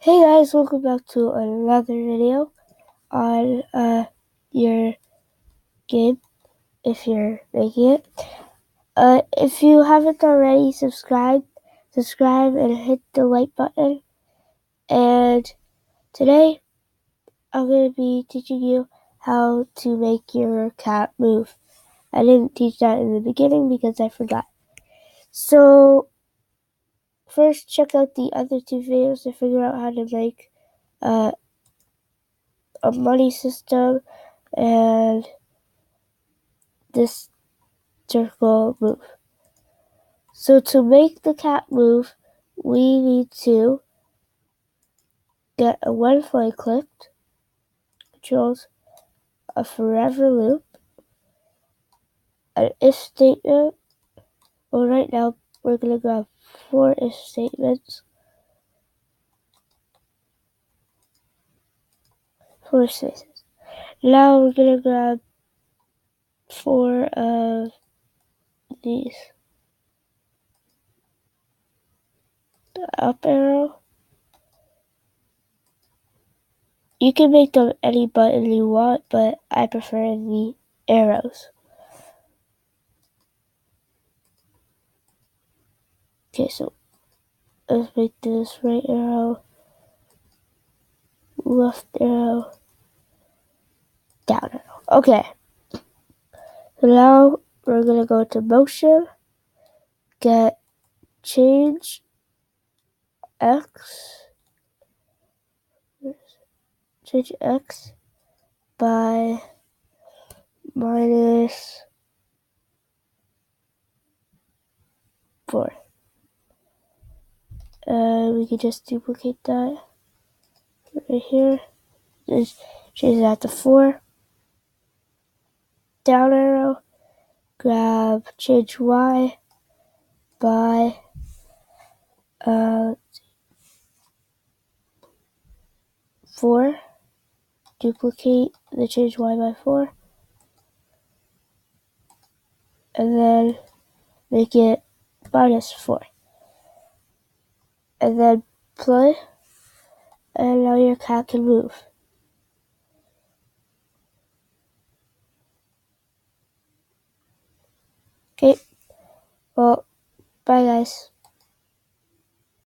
Hey guys, welcome back to another video on your game, if you're making it. If you haven't already, subscribe and hit the like button. And today, I'm going to be teaching you how to make your cat move. I didn't teach that in the beginning because I forgot. So, first check out the other two videos to figure out how to make a money system and this circle move. So to make the cat move, we need to get a when flag clipped, controls a forever loop, an if statement. Well, right now we're going to grab 4 if statements. 4 spaces. Now we're going to grab 4 of these. The up arrow. You can make them any button you want, but I prefer the arrows. Okay, so let's make this right arrow, left arrow, down arrow. Okay. So now we're going to go to motion, get change x by -4. We can just duplicate that right here. Just change that to 4. Down arrow, grab change y by 4. Duplicate the change y by 4. And then make it -4. And then play. And now your cat can move. Okay, well, bye guys.